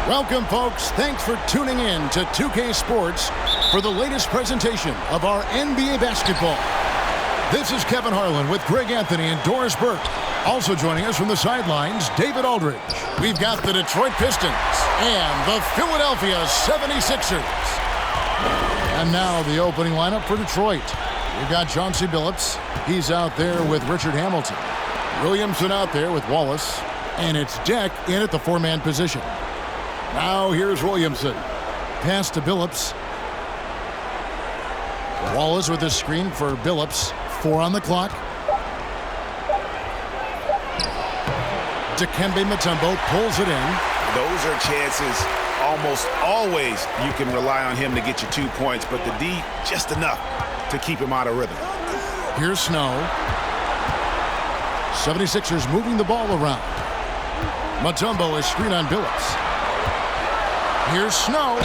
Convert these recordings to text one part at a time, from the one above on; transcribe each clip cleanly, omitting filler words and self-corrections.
Welcome, folks. Thanks for tuning in to 2K Sports for the latest presentation of our NBA basketball. This is Kevin Harlan with Greg Anthony and Doris Burke. Also joining us from the sidelines, David Aldridge. We've got the Detroit Pistons and the Philadelphia 76ers. And now the opening lineup for Detroit. We've got Chauncey Billups. He's out there with Richard Hamilton. Williamson out there with Wallace. And it's Deck in at the four-man position. Now here's Williamson. Pass to Billups. Wallace with the screen for Billups. 4 on the clock. Dikembe Mutombo pulls it in. Those are chances almost always you can rely on him to get you 2 points, but the D just enough to keep him out of rhythm. Here's Snow. 76ers moving the ball around. Mutombo is screen on Billups. Here's Snow,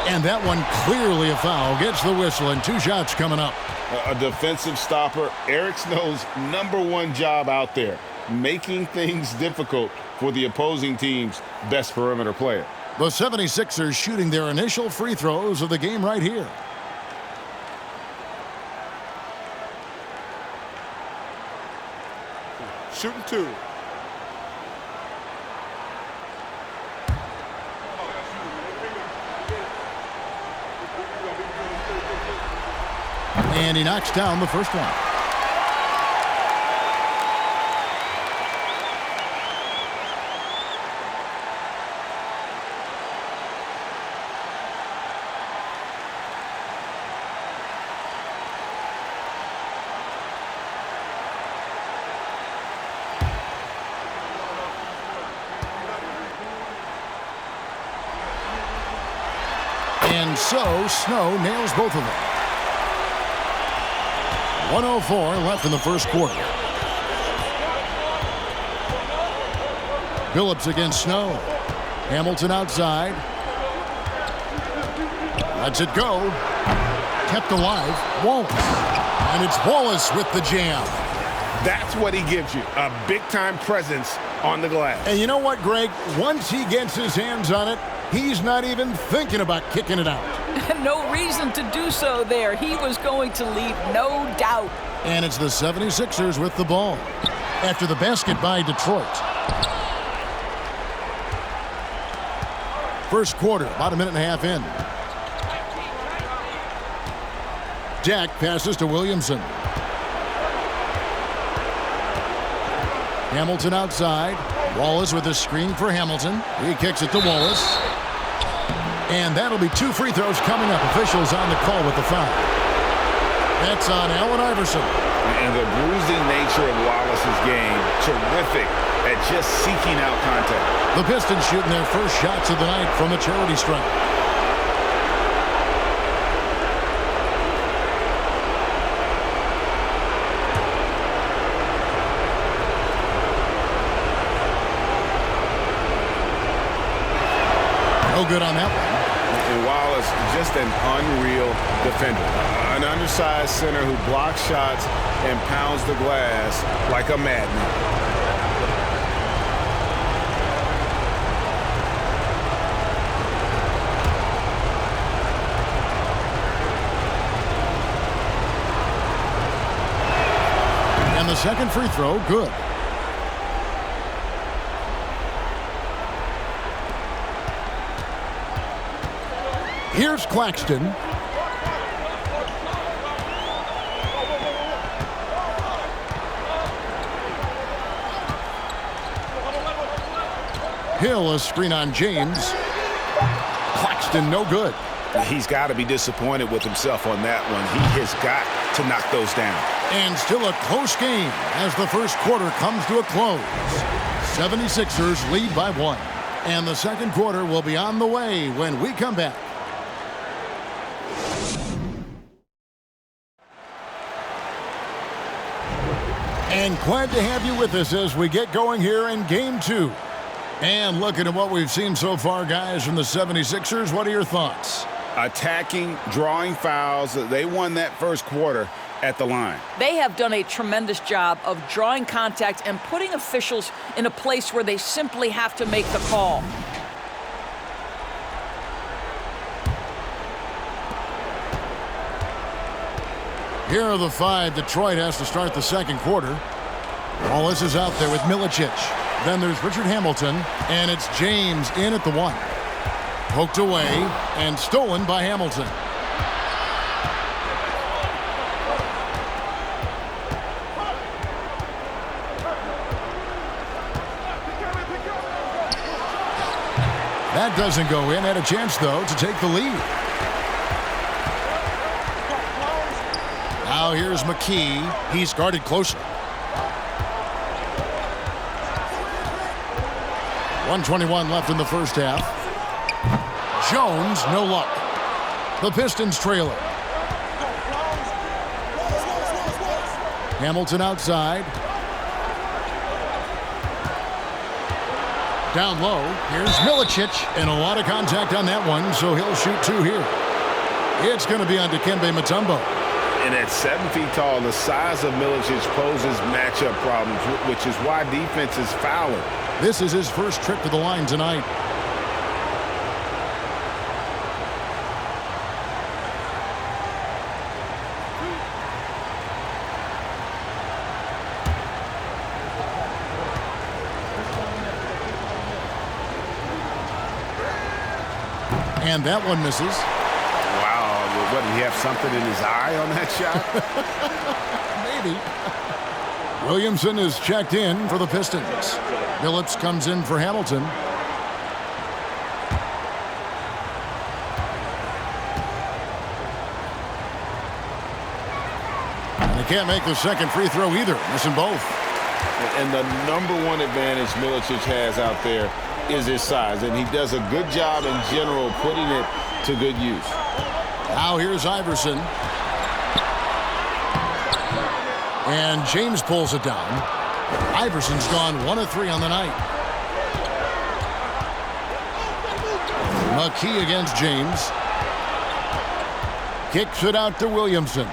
and that one clearly a foul. Gets the whistle, and 2 shots coming up. A defensive stopper. Eric Snow's #1 job out there, making things difficult for the opposing team's best perimeter player. The 76ers shooting their initial free throws of the game right here. Shooting 2. And he knocks down the first one. And so Snow nails both of them. 1:04 left in the first quarter. Billups against Snow. Hamilton outside. Lets it go. Kept alive. Wallace. And it's Wallace with the jam. That's what he gives you, a big-time presence on the glass. And you know what, Greg? Once he gets his hands on it, he's not even thinking about kicking it out. No reason to do so there. He was going to leave, no doubt. And it's the 76ers with the ball after the basket by Detroit. First quarter, about a minute and a half in. Jack passes to Williamson. Hamilton outside. Wallace with a screen for Hamilton. He kicks it to Wallace. And that'll be 2 free throws coming up. Officials on the call with the foul. That's on Allen Iverson. And the bruising nature of Wallace's game, terrific at just seeking out contact. The Pistons shooting their first shots of the night from the charity stripe. No good on that one. And Wallace, just an unreal defender. An undersized center who blocks shots and pounds the glass like a madman. And the second free throw, good. Here's Claxton. Hill, a screen on James. Claxton, no good. He's got to be disappointed with himself on that one. He has got to knock those down. And still a close game as the first quarter comes to a close. 76ers lead by 1. And the second quarter will be on the way when we come back. And glad to have you with us as we get going here in Game 2. And looking at what we've seen so far, guys, from the 76ers, what are your thoughts? Attacking, drawing fouls. They won that first quarter at the line. They have done a tremendous job of drawing contact and putting officials in a place where they simply have to make the call. Here are the 5 Detroit has to start the second quarter. Wallace is out there with Milicic. Then there's Richard Hamilton, and it's James in at the 1. Poked away and stolen by Hamilton. That doesn't go in. Had a chance, though, to take the lead. Now here's McKee. He's guarded closely. 1:21 left in the first half. Jones, no luck. The Pistons trailing. Hamilton outside. Down low. Here's Milicic, and a lot of contact on that one, so he'll shoot 2 here. It's going to be on Dikembe Mutombo. And at 7 feet tall, the size of Milicic poses matchup problems, which is why defense is fouling. This is his first trip to the line tonight. And that one misses. Wow, what, did he have something in his eye on that shot? Maybe. Williamson is checked in for the Pistons. Billups comes in for Hamilton. And he can't make the second free throw either, missing both. And the #1 advantage Milicic has out there is his size, and he does a good job in general putting it to good use. Now here's Iverson. And James pulls it down. Iverson's gone 1 of 3 on the night. McKee against James. Kicks it out to Williamson.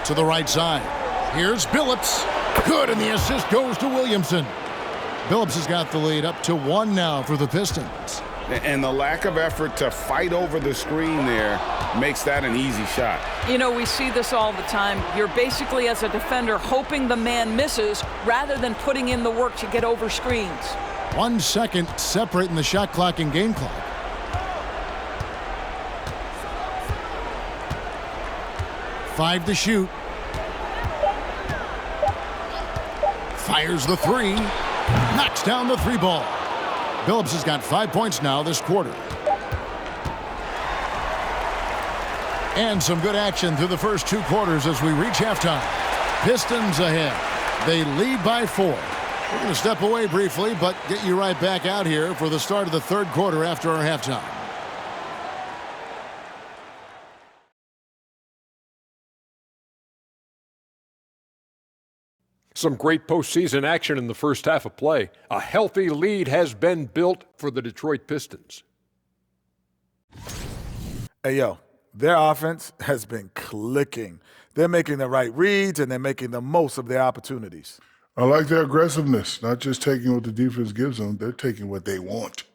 To the right side. Here's Billups. Good, and the assist goes to Williamson. Billups has got the lead up to 1 now for the Pistons. And the lack of effort to fight over the screen there makes that an easy shot. You know, we see this all the time. You're basically, as a defender, hoping the man misses rather than putting in the work to get over screens. 1 second separating the shot clock and game clock. Five to shoot. Fires the 3. Knocks down the 3 ball. Billups has got 5 points now this quarter. And some good action through the first 2 quarters as we reach halftime. Pistons ahead. They lead by 4. We're going to step away briefly, but get you right back out here for the start of the 3rd quarter after our halftime. Some great postseason action in the first half of play. A healthy lead has been built for the Detroit Pistons. Hey, yo, their offense has been clicking. They're making the right reads, and they're making the most of their opportunities. I like their aggressiveness, not just taking what the defense gives them, they're taking what they want.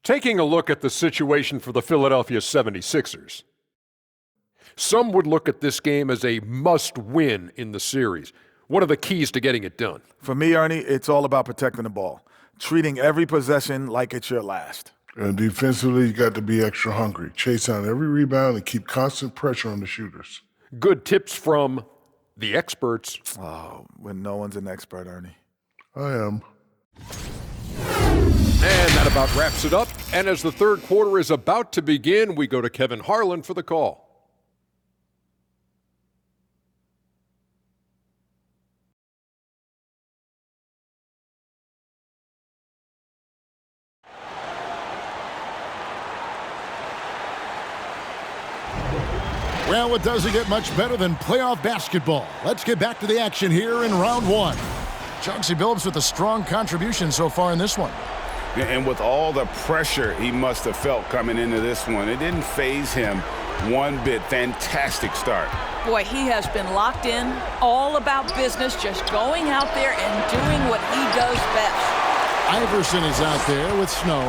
Taking a look at the situation for the Philadelphia 76ers. Some would look at this game as a must-win in the series. What are the keys to getting it done? For me, Ernie, it's all about protecting the ball, treating every possession like it's your last. And defensively, you got to be extra hungry. Chase down every rebound and keep constant pressure on the shooters. Good tips from the experts. Oh, when no one's an expert, Ernie. I am. And that about wraps it up. And as the 3rd quarter is about to begin, we go to Kevin Harlan for the call. Well, it doesn't get much better than playoff basketball. Let's get back to the action here in round 1. Chauncey Billups with a strong contribution so far in this one. And with all the pressure he must have felt coming into this one, it didn't faze him one bit. Fantastic start. Boy, he has been locked in, all about business, just going out there and doing what he does best. Iverson is out there with Snow.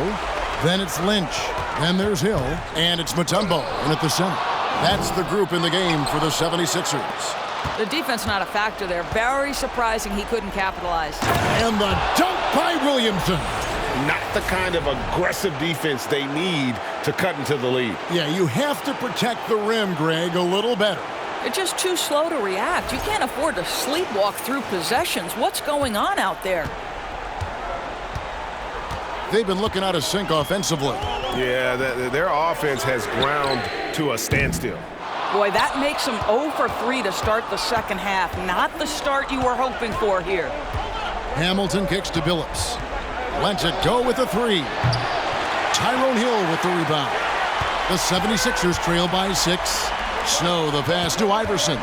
Then it's Lynch. Then there's Hill. And it's Mutombo in at the center. That's the group in the game for the 76ers. The defense not a factor there. Very surprising he couldn't capitalize. And the dunk by Williamson. Not the kind of aggressive defense they need to cut into the lead. Yeah, you have to protect the rim, Greg, a little better. They're just too slow to react. You can't afford to sleepwalk through possessions. What's going on out there? They've been looking out of sync offensively. Yeah, their offense has ground to a standstill. Boy, that makes them 0 for 3 to start the second half. Not the start you were hoping for here. Hamilton kicks to Billups. Lets it go with a three. Tyrone Hill with the rebound. The 76ers trail by 6. Snow the pass to Iverson.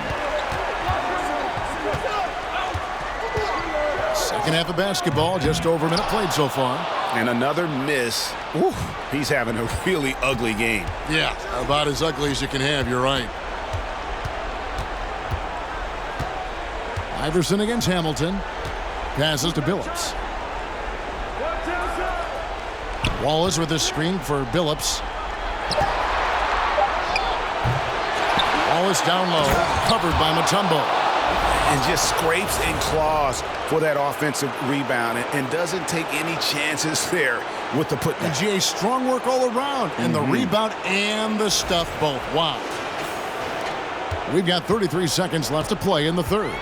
Second half of basketball, just over a minute played so far. And another miss. Ooh, he's having a really ugly game. Yeah, about as ugly as you can have, you're right. Iverson against Hamilton. Passes to Billups. Wallace with a screen for Billups. Wallace down low, covered by Mutombo. And just scrapes and claws for that offensive rebound and doesn't take any chances there with the putback. And GA, strong work all around. And the rebound and the stuff both. Wow. We've got 33 seconds left to play in the third.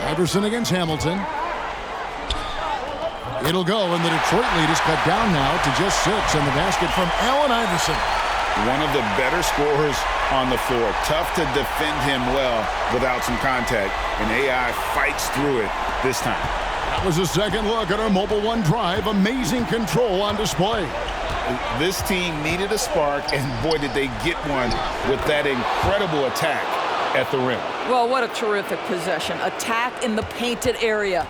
Iverson against Hamilton. It'll go, and the Detroit lead is cut down now to just 6, and the basket from Allen Iverson. One of the better scorers on the floor. Tough to defend him well without some contact, and AI fights through it this time. That was a second look at our Mobile One drive. Amazing control on display. This team needed a spark, and boy, did they get one with that incredible attack at the rim. Well, what a terrific possession. Attack in the painted area.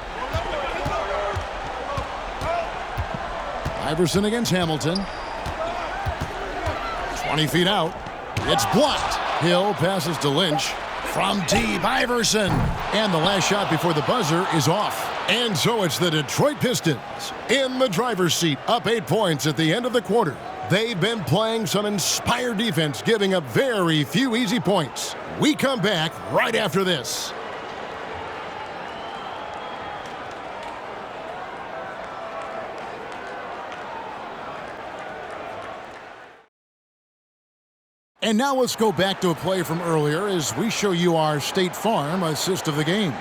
Iverson against Hamilton. 20 feet out. It's blocked. Hill passes to Lynch. From deep, Iverson. And the last shot before the buzzer is off. And so it's the Detroit Pistons in the driver's seat, up 8 points at the end of the quarter. They've been playing some inspired defense, giving up very few easy points. We come back right after this. And now let's go back to a play from earlier as we show you our State Farm assist of the game.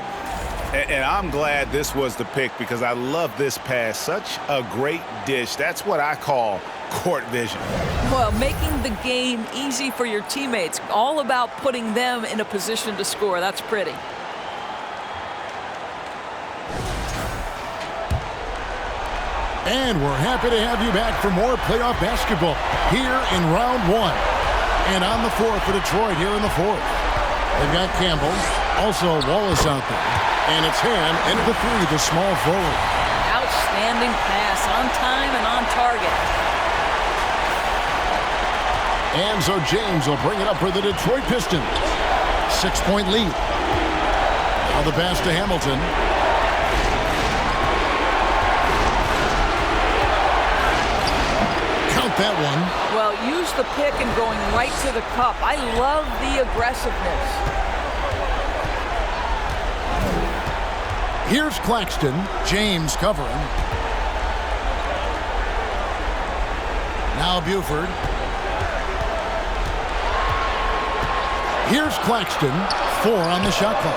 And I'm glad this was the pick because I love this pass. Such a great dish. That's what I call court vision. Well, making the game easy for your teammates. All about putting them in a position to score. That's pretty. And we're happy to have you back for more playoff basketball here in round 1. And on the floor for Detroit here in the fourth. They've got Campbell, also Wallace out there. And it's Ham into the three, the small forward. Outstanding pass, on time and on target. And so James will bring it up for the Detroit Pistons. 6-point lead. Now the pass to Hamilton. Count that one. Well, use the pick and going right to the cup. I love the aggressiveness. Here's Claxton. James covering. Now Buford. Here's Claxton. 4 on the shot clock.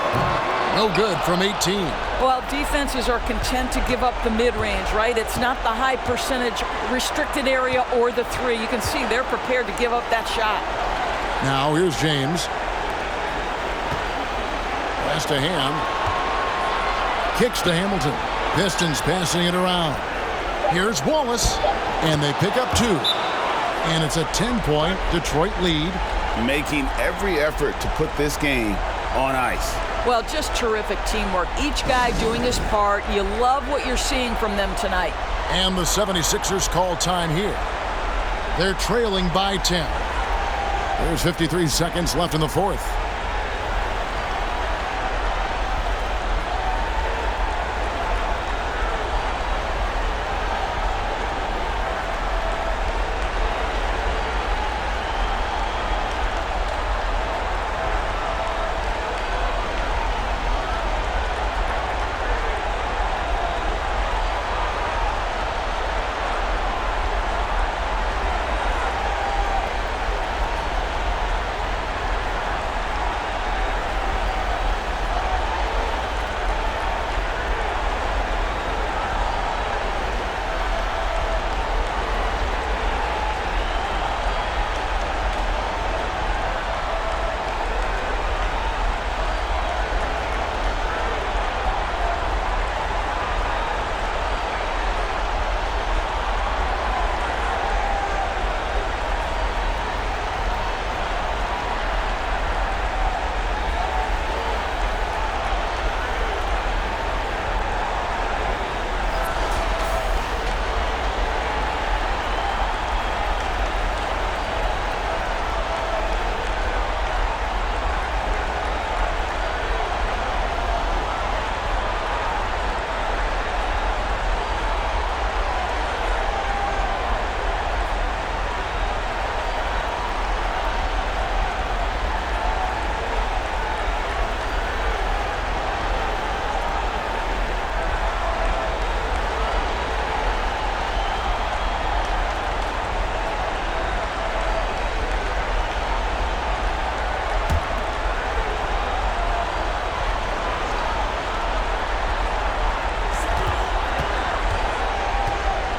No good from 18. Well, defenses are content to give up the mid-range, right? It's not the high percentage restricted area or the three. You can see they're prepared to give up that shot. Now here's James. Pass to Ham. Kicks to Hamilton. Pistons passing it around. Here's Wallace. And they pick up 2. And it's a 10-point Detroit lead. Making every effort to put this game on ice. Well, just terrific teamwork. Each guy doing his part. You love what you're seeing from them tonight. And the 76ers call time here. They're trailing by 10. There's 53 seconds left in the fourth.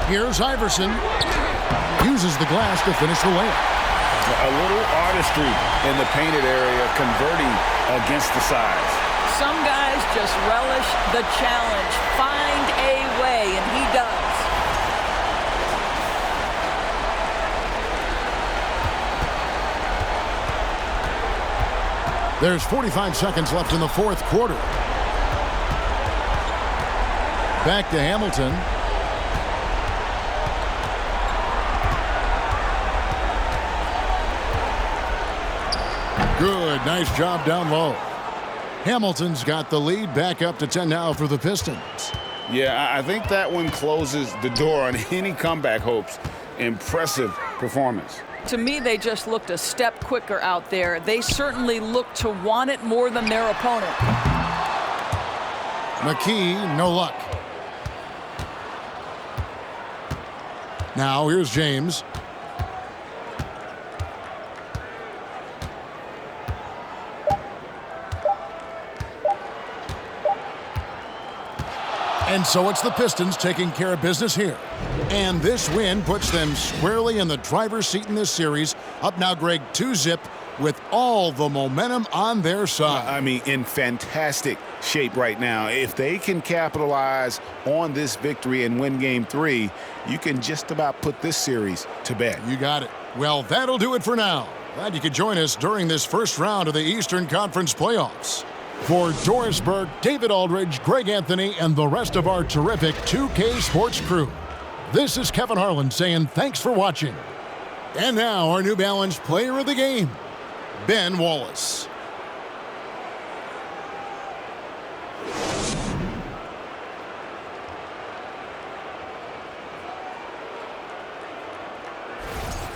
Here's Iverson. Uses the glass to finish the layup. A little artistry in the painted area, converting against the size. Some guys just relish the challenge. Find a way, and he does. There's 45 seconds left in the fourth quarter. Back to Hamilton. Good, nice job down low. Hamilton's got the lead, back up to 10 now for the Pistons. Yeah, I think that one closes the door on any comeback hopes. Impressive performance. To me, they just looked a step quicker out there. They certainly looked to want it more than their opponent. McKee, no luck. Now here's James. And so it's the Pistons taking care of business here. And this win puts them squarely in the driver's seat in this series. Up now, Greg, 2-zip with all the momentum on their side. I mean, in fantastic shape right now. If they can capitalize on this victory and win Game 3, you can just about put this series to bed. You got it. Well, that'll do it for now. Glad you could join us during this first round of the Eastern Conference playoffs. For Doris Burke, David Aldridge, Greg Anthony, and the rest of our terrific 2K Sports crew, this is Kevin Harlan saying thanks for watching. And now our New Balance player of the game, Ben Wallace.